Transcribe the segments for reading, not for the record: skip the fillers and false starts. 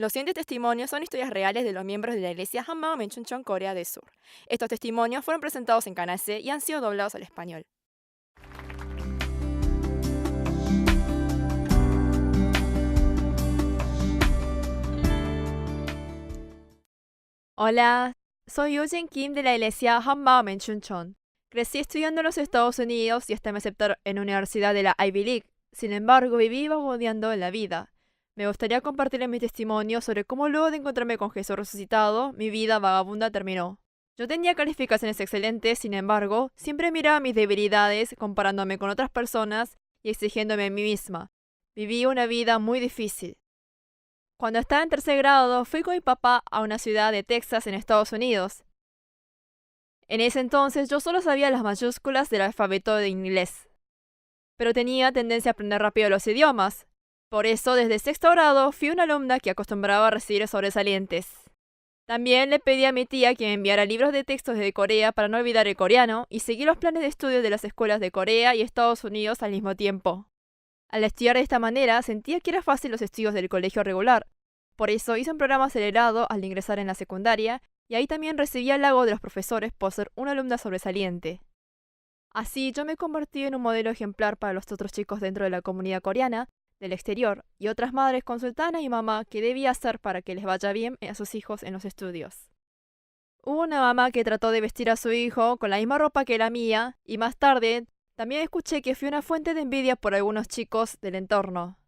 Los siguientes testimonios son historias reales de los miembros de la iglesia Hammam Menchunchon, Corea del Sur. Estos testimonios fueron presentados en Canal C y han sido doblados al español. Hola, soy Eugene Kim de la iglesia Hammam Menchunchon. Crecí estudiando en los Estados Unidos y hasta me aceptaron en la universidad de la Ivy League. Sin embargo, viví vagabundeando en la vida. Me gustaría compartirles mi testimonio sobre cómo luego de encontrarme con Jesús resucitado, mi vida vagabunda terminó. Yo tenía calificaciones excelentes, sin embargo, siempre miraba mis debilidades comparándome con otras personas y exigiéndome a mí misma. Viví una vida muy difícil. Cuando estaba en tercer grado, fui con mi papá a una ciudad de Texas en Estados Unidos. En ese entonces yo solo sabía las mayúsculas del alfabeto de inglés, pero tenía tendencia a aprender rápido los idiomas. Por eso, desde sexto grado, fui una alumna que acostumbraba a recibir sobresalientes. También le pedí a mi tía que me enviara libros de textos de Corea para no olvidar el coreano y seguir los planes de estudio de las escuelas de Corea y Estados Unidos al mismo tiempo. Al estudiar de esta manera, sentía que era fácil los estudios del colegio regular. Por eso hice un programa acelerado al ingresar en la secundaria y ahí también recibía el halago de los profesores por ser una alumna sobresaliente. Así yo me convertí en un modelo ejemplar para los otros chicos dentro de la comunidad coreana, del exterior, y otras madres consultaban a mi mamá qué debía hacer para que les vaya bien a sus hijos en los estudios. Hubo una mamá que trató de vestir a su hijo con la misma ropa que la mía, y más tarde también escuché que fui una fuente de envidia por algunos chicos del entorno.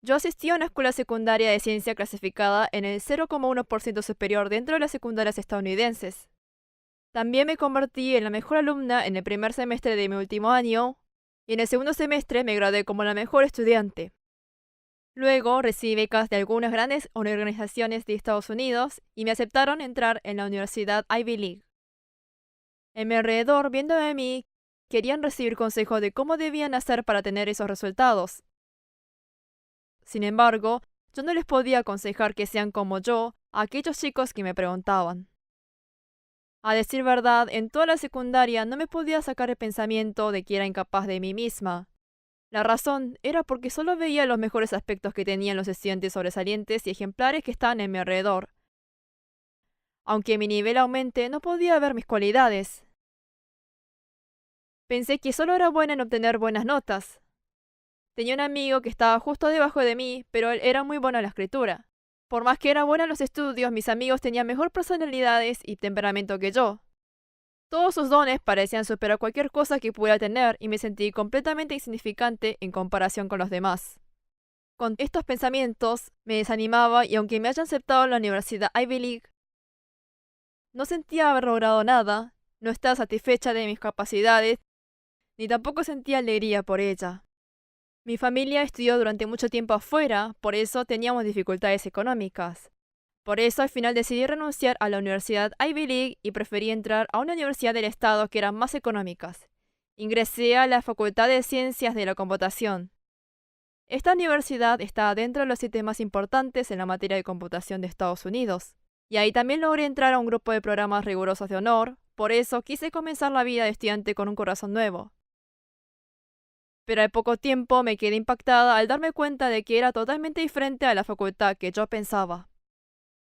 Yo asistí a una escuela secundaria de ciencia clasificada en el 0,1% superior dentro de las secundarias estadounidenses. También me convertí en la mejor alumna en el primer semestre de mi último año, y en el segundo semestre me gradué como la mejor estudiante. Luego recibí becas de algunas grandes organizaciones de Estados Unidos y me aceptaron entrar en la Universidad Ivy League. En mi alrededor, viéndome a mí, querían recibir consejos de cómo debían hacer para tener esos resultados. Sin embargo, yo no les podía aconsejar que sean como yo a aquellos chicos que me preguntaban. A decir verdad, en toda la secundaria no me podía sacar el pensamiento de que era incapaz de mí misma. La razón era porque solo veía los mejores aspectos que tenían los estudiantes sobresalientes y ejemplares que estaban en mi alrededor. Aunque mi nivel aumente, no podía ver mis cualidades. Pensé que solo era buena en obtener buenas notas. Tenía un amigo que estaba justo debajo de mí, pero él era muy bueno en la escritura. Por más que era buena en los estudios, mis amigos tenían mejor personalidades y temperamento que yo. Todos sus dones parecían superar cualquier cosa que pudiera tener y me sentí completamente insignificante en comparación con los demás. Con estos pensamientos me desanimaba y aunque me hayan aceptado en la Universidad Ivy League, no sentía haber logrado nada, no estaba satisfecha de mis capacidades, ni tampoco sentía alegría por ella. Mi familia estudió durante mucho tiempo afuera, por eso teníamos dificultades económicas. Por eso al final decidí renunciar a la Universidad Ivy League y preferí entrar a una universidad del estado que eran más económicas. Ingresé a la Facultad de Ciencias de la Computación. Esta universidad está dentro de los 7 más importantes en la materia de computación de Estados Unidos. Y ahí también logré entrar a un grupo de programas rigurosos de honor, por eso quise comenzar la vida de estudiante con un corazón nuevo. Pero al poco tiempo me quedé impactada al darme cuenta de que era totalmente diferente a la facultad que yo pensaba.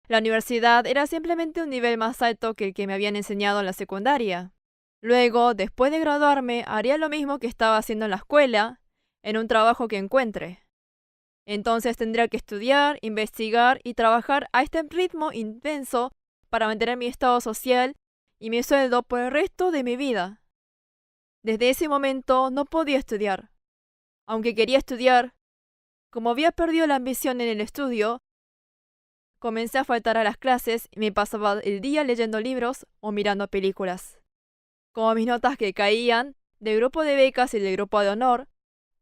La universidad era simplemente un nivel más alto que el que me habían enseñado en la secundaria. Luego, después de graduarme, haría lo mismo que estaba haciendo en la escuela, en un trabajo que encuentre. Entonces tendría que estudiar, investigar y trabajar a este ritmo intenso para mantener mi estado social y mi sueldo por el resto de mi vida. Desde ese momento no podía estudiar. Aunque quería estudiar, como había perdido la ambición en el estudio, comencé a faltar a las clases y me pasaba el día leyendo libros o mirando películas. Como mis notas que caían del grupo de becas y del grupo de honor,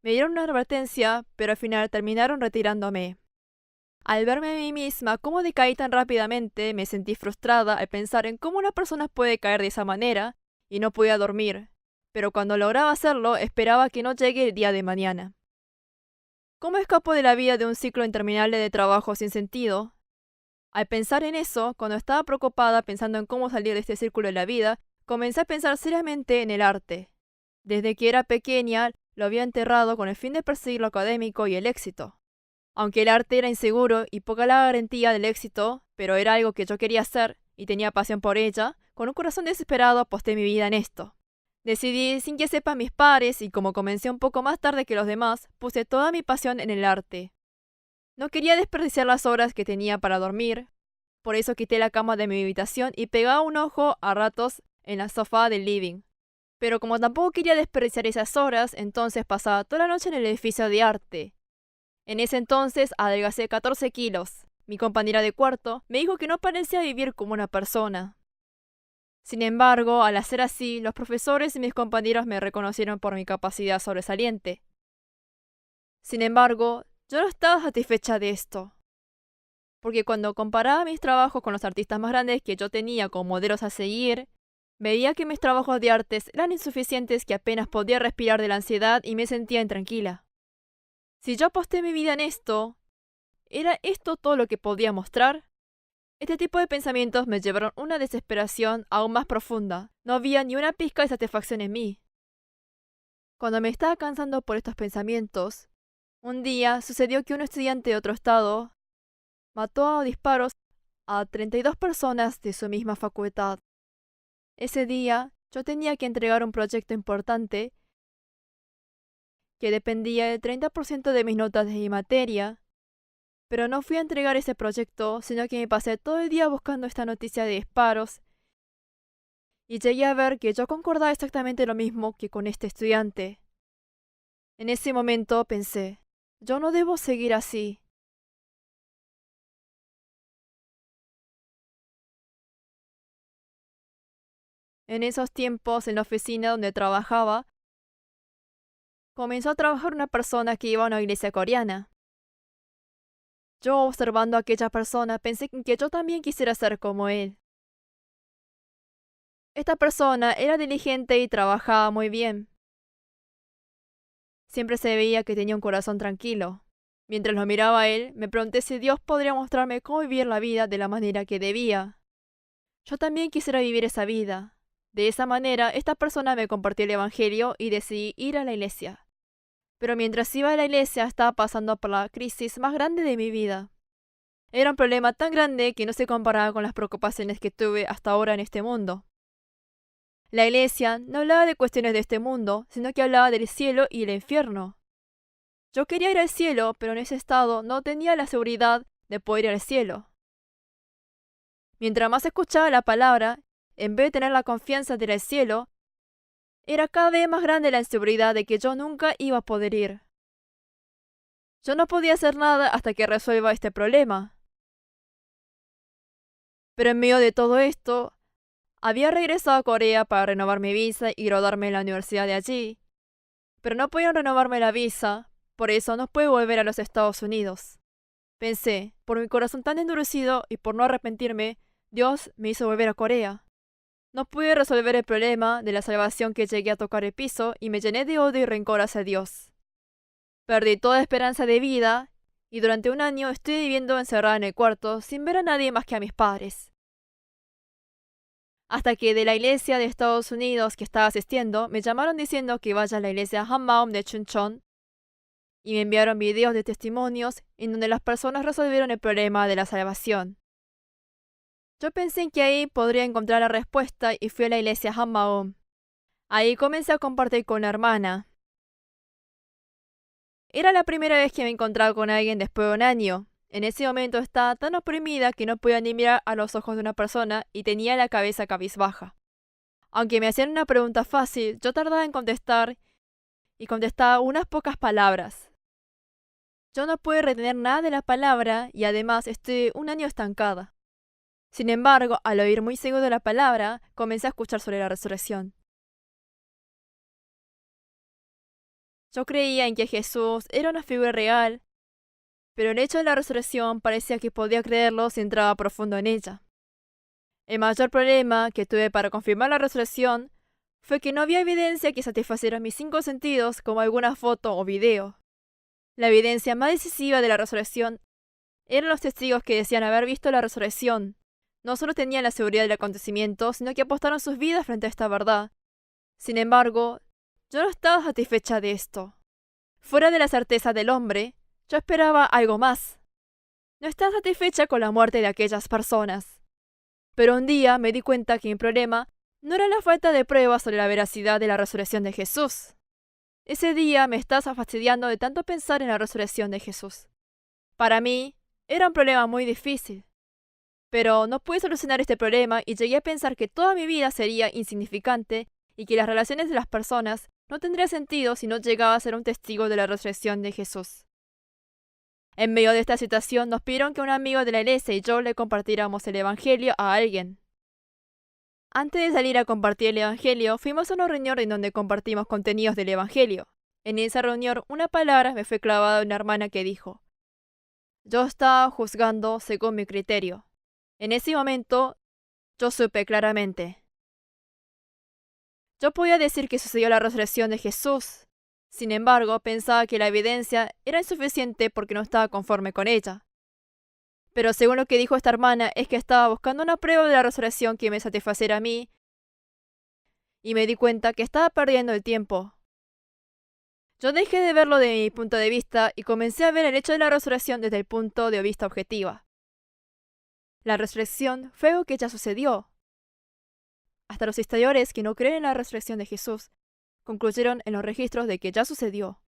me dieron una advertencia, pero al final terminaron retirándome. Al verme a mí misma cómo decaí tan rápidamente, me sentí frustrada al pensar en cómo una persona puede caer de esa manera y no podía dormir. Pero cuando lograba hacerlo, esperaba que no llegue el día de mañana. ¿Cómo escapo de la vida de un ciclo interminable de trabajo sin sentido? Al pensar en eso, cuando estaba preocupada pensando en cómo salir de este círculo de la vida, comencé a pensar seriamente en el arte. Desde que era pequeña, lo había enterrado con el fin de perseguir lo académico y el éxito. Aunque el arte era inseguro y poca la garantía del éxito, pero era algo que yo quería hacer y tenía pasión por ella, con un corazón desesperado aposté mi vida en esto. Decidí sin que sepan mis pares y como comencé un poco más tarde que los demás, puse toda mi pasión en el arte. No quería desperdiciar las horas que tenía para dormir, por eso quité la cama de mi habitación y pegaba un ojo a ratos en la sofá del living. Pero como tampoco quería desperdiciar esas horas, entonces pasaba toda la noche en el edificio de arte. En ese entonces adelgacé 14 kilos. Mi compañera de cuarto me dijo que no parecía vivir como una persona. Sin embargo, al hacer así, los profesores y mis compañeros me reconocieron por mi capacidad sobresaliente. Sin embargo, yo no estaba satisfecha de esto, porque cuando comparaba mis trabajos con los artistas más grandes que yo tenía como modelos a seguir, veía que mis trabajos de artes eran insuficientes, que apenas podía respirar de la ansiedad y me sentía intranquila. Si yo aposté mi vida en esto, ¿era esto todo lo que podía mostrar? Este tipo de pensamientos me llevaron a una desesperación aún más profunda. No había ni una pizca de satisfacción en mí. Cuando me estaba cansando por estos pensamientos, un día sucedió que un estudiante de otro estado mató a disparos a 32 personas de su misma facultad. Ese día yo tenía que entregar un proyecto importante que dependía del 30% de mis notas de mi materia, pero no fui a entregar ese proyecto, sino que me pasé todo el día buscando esta noticia de disparos y llegué a ver que yo concordaba exactamente lo mismo que con este estudiante. En ese momento pensé, yo no debo seguir así. En esos tiempos, en la oficina donde trabajaba, comenzó a trabajar una persona que iba a una iglesia coreana. Yo, observando a aquella persona, pensé que yo también quisiera ser como él. Esta persona era diligente y trabajaba muy bien. Siempre se veía que tenía un corazón tranquilo. Mientras lo miraba a él, me pregunté si Dios podría mostrarme cómo vivir la vida de la manera que debía. Yo también quisiera vivir esa vida. De esa manera, esta persona me compartió el Evangelio y decidí ir a la iglesia. Pero mientras iba a la iglesia estaba pasando por la crisis más grande de mi vida. Era un problema tan grande que no se comparaba con las preocupaciones que tuve hasta ahora en este mundo. La iglesia no hablaba de cuestiones de este mundo, sino que hablaba del cielo y el infierno. Yo quería ir al cielo, pero en ese estado no tenía la seguridad de poder ir al cielo. Mientras más escuchaba la palabra, en vez de tener la confianza de ir al cielo, era cada vez más grande la inseguridad de que yo nunca iba a poder ir. Yo no podía hacer nada hasta que resuelva este problema. Pero en medio de todo esto, había regresado a Corea para renovar mi visa y graduarme en la universidad de allí. Pero no podían renovarme la visa, por eso no pude volver a los Estados Unidos. Pensé, por mi corazón tan endurecido y por no arrepentirme, Dios me hizo volver a Corea. No pude resolver el problema de la salvación que llegué a tocar el piso y me llené de odio y rencor hacia Dios. Perdí toda esperanza de vida y durante un año estoy viviendo encerrada en el cuarto sin ver a nadie más que a mis padres. Hasta que de la iglesia de Estados Unidos que estaba asistiendo me llamaron diciendo que vaya a la iglesia Hammaum de Chuncheon y me enviaron videos de testimonios en donde las personas resolvieron el problema de la salvación. Yo pensé que ahí podría encontrar la respuesta y fui a la iglesia Hammaum. Ahí comencé a compartir con una hermana. Era la primera vez que me encontraba con alguien después de un año. En ese momento estaba tan oprimida que no podía ni mirar a los ojos de una persona y tenía la cabeza cabizbaja. Aunque me hacían una pregunta fácil, yo tardaba en contestar y contestaba unas pocas palabras. Yo no pude retener nada de la palabra y además estuve un año estancada. Sin embargo, al oír muy seguido la palabra, comencé a escuchar sobre la resurrección. Yo creía en que Jesús era una figura real, pero el hecho de la resurrección parecía que podía creerlo si entraba profundo en ella. El mayor problema que tuve para confirmar la resurrección fue que no había evidencia que satisfaciera mis 5 sentidos como alguna foto o video. La evidencia más decisiva de la resurrección eran los testigos que decían haber visto la resurrección. No solo tenían la seguridad del acontecimiento, sino que apostaron sus vidas frente a esta verdad. Sin embargo, yo no estaba satisfecha de esto. Fuera de la certeza del hombre, Yo esperaba algo más. No estaba satisfecha con la muerte de aquellas personas. Pero un día me di cuenta que mi problema no era la falta de pruebas sobre la veracidad de la resurrección de Jesús. Ese día me estaba fastidiando de tanto pensar en la resurrección de Jesús. Para mí, era un problema muy difícil. Pero no pude solucionar este problema y llegué a pensar que toda mi vida sería insignificante y que las relaciones de las personas no tendrían sentido si no llegaba a ser un testigo de la resurrección de Jesús. En medio de esta situación nos pidieron que un amigo de la iglesia y yo le compartiéramos el Evangelio a alguien. Antes de salir a compartir el Evangelio, fuimos a una reunión en donde compartimos contenidos del Evangelio. En esa reunión, una palabra me fue clavada de una hermana que dijo: yo estaba juzgando según mi criterio. En ese momento, yo supe claramente. Yo podía decir que sucedió la resurrección de Jesús. Sin embargo, pensaba que la evidencia era insuficiente porque no estaba conforme con ella. Pero según lo que dijo esta hermana, es que estaba buscando una prueba de la resurrección que me satisfaciera a mí, y me di cuenta que estaba perdiendo el tiempo. Yo dejé de verlo desde mi punto de vista y comencé a ver el hecho de la resurrección desde el punto de vista objetiva. La resurrección fue algo que ya sucedió. Hasta los historiadores que no creen en la resurrección de Jesús concluyeron en los registros de que ya sucedió.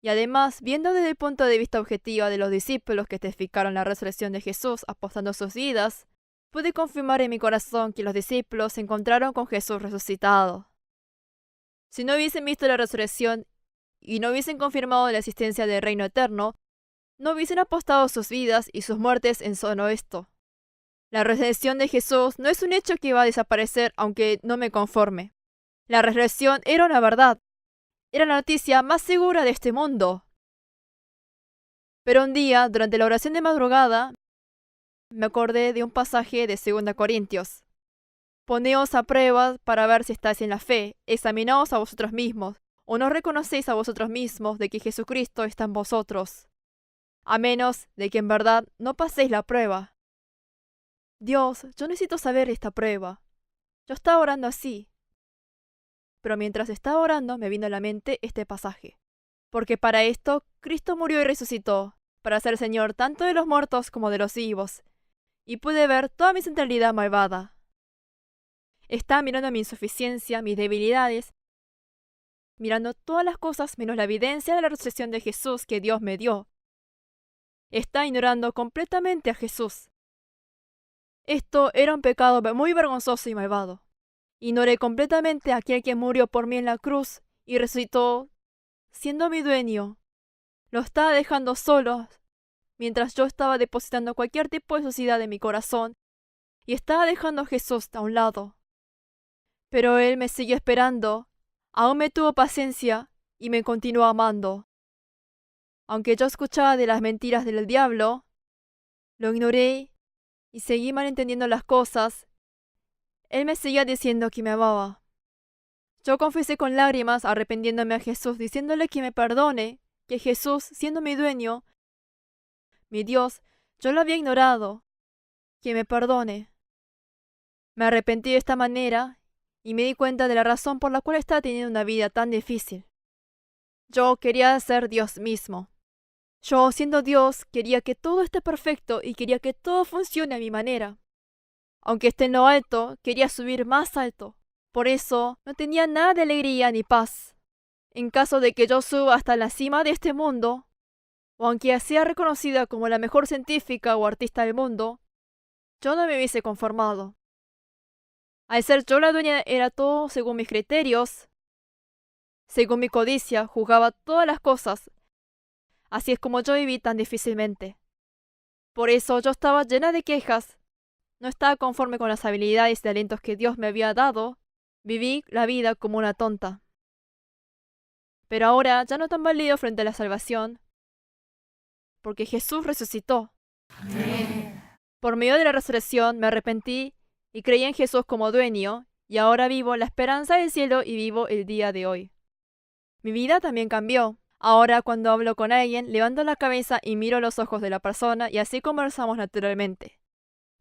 Y además, viendo desde el punto de vista objetivo de los discípulos que testificaron la resurrección de Jesús apostando sus vidas, pude confirmar en mi corazón que los discípulos se encontraron con Jesús resucitado. Si no hubiesen visto la resurrección y no hubiesen confirmado la existencia del reino eterno, no hubiesen apostado sus vidas y sus muertes en solo esto. La resurrección de Jesús no es un hecho que va a desaparecer aunque no me conforme. La resurrección era una verdad. Era la noticia más segura de este mundo. Pero un día, durante la oración de madrugada, me acordé de un pasaje de 2 Corintios. Poneos a prueba para ver si estáis en la fe, examinaos a vosotros mismos, o no reconocéis a vosotros mismos de que Jesucristo está en vosotros, a menos de que en verdad no paséis la prueba. Dios, yo necesito saber esta prueba. Yo estaba orando así. Pero mientras estaba orando me vino a la mente este pasaje. Porque para esto Cristo murió y resucitó, para ser Señor tanto de los muertos como de los vivos. Y pude ver toda mi centralidad malvada. Estaba mirando mi insuficiencia, mis debilidades, mirando todas las cosas menos la evidencia de la resurrección de Jesús que Dios me dio. Estaba ignorando completamente a Jesús. Esto era un pecado muy vergonzoso y malvado. Ignoré completamente a aquel que murió por mí en la cruz y resucitó, siendo mi dueño. Lo estaba dejando solo, mientras yo estaba depositando cualquier tipo de suciedad en mi corazón, y estaba dejando a Jesús a un lado. Pero Él me siguió esperando, aún me tuvo paciencia y me continuó amando. Aunque yo escuchaba de las mentiras del diablo, lo ignoré y seguí malentendiendo las cosas. Él me seguía diciendo que me amaba. Yo confesé con lágrimas, arrepintiéndome a Jesús, diciéndole que me perdone, que Jesús, siendo mi dueño, mi Dios, yo lo había ignorado, que me perdone. Me arrepentí de esta manera y me di cuenta de la razón por la cual estaba teniendo una vida tan difícil. Yo quería ser Dios mismo. Yo, siendo Dios, quería que todo esté perfecto y quería que todo funcione a mi manera. Aunque esté en lo alto, quería subir más alto. Por eso, no tenía nada de alegría ni paz. En caso de que yo suba hasta la cima de este mundo, o aunque sea reconocida como la mejor científica o artista del mundo, yo no me hubiese conformado. Al ser yo la dueña era todo según mis criterios, según mi codicia, juzgaba todas las cosas. Así es como yo viví tan difícilmente. Por eso yo estaba llena de quejas. No estaba conforme con las habilidades y talentos que Dios me había dado. Viví la vida como una tonta. Pero ahora ya no tan válido frente a la salvación, porque Jesús resucitó. Por medio de la resurrección me arrepentí y creí en Jesús como dueño, y ahora vivo la esperanza del cielo y vivo el día de hoy. Mi vida también cambió. Ahora cuando hablo con alguien, levanto la cabeza y miro los ojos de la persona y así conversamos naturalmente.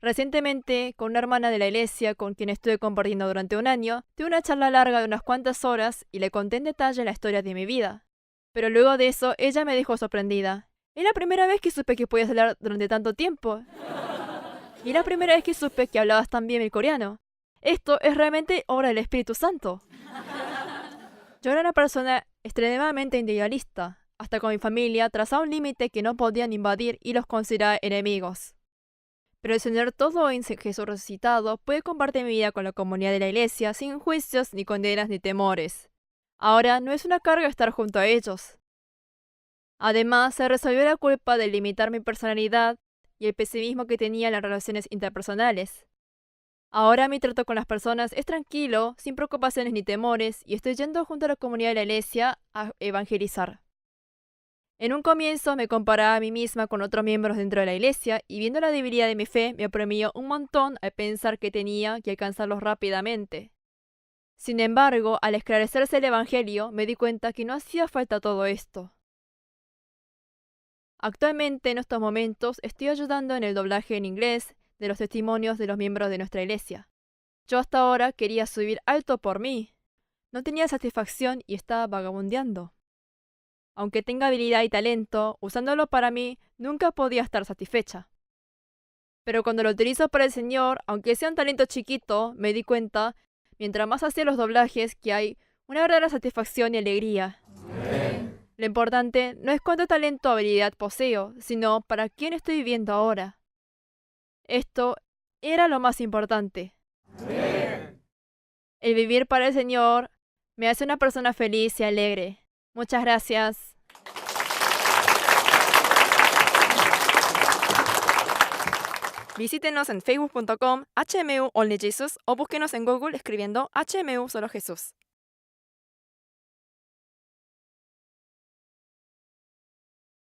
Recientemente, con una hermana de la iglesia con quien estuve compartiendo durante un año, tuve una charla larga de unas cuantas horas y le conté en detalle la historia de mi vida. Pero luego de eso, ella me dejó sorprendida. Es la primera vez que supe que podías hablar durante tanto tiempo. Y la primera vez que supe que hablabas tan bien el coreano. Esto es realmente obra del Espíritu Santo. Yo era una persona extremadamente individualista. Hasta con mi familia trazaba un límite que no podían invadir y los consideraba enemigos. Pero el Señor todo en Jesús resucitado puede compartir mi vida con la comunidad de la iglesia sin juicios, ni condenas, ni temores. Ahora no es una carga estar junto a ellos. Además, se resolvió la culpa de limitar mi personalidad y el pesimismo que tenía en las relaciones interpersonales. Ahora mi trato con las personas es tranquilo, sin preocupaciones ni temores, y estoy yendo junto a la comunidad de la iglesia a evangelizar. En un comienzo me comparaba a mí misma con otros miembros dentro de la iglesia y viendo la debilidad de mi fe me oprimió un montón al pensar que tenía que alcanzarlos rápidamente. Sin embargo, al esclarecerse el Evangelio, me di cuenta que no hacía falta todo esto. Actualmente, en estos momentos, estoy ayudando en el doblaje en inglés de los testimonios de los miembros de nuestra iglesia. Yo hasta ahora quería subir alto por mí. No tenía satisfacción y estaba vagabundeando. Aunque tenga habilidad y talento, usándolo para mí, nunca podía estar satisfecha. Pero cuando lo utilizo para el Señor, aunque sea un talento chiquito, me di cuenta, mientras más hacía los doblajes, que hay una verdadera satisfacción y alegría. Lo importante no es cuánto talento o habilidad poseo, sino para quién estoy viviendo ahora. Esto era lo más importante. El vivir para el Señor me hace una persona feliz y alegre. Muchas gracias. Visítenos en facebook.com HMU Only Jesus o búsquenos en Google escribiendo HMU Solo Jesús.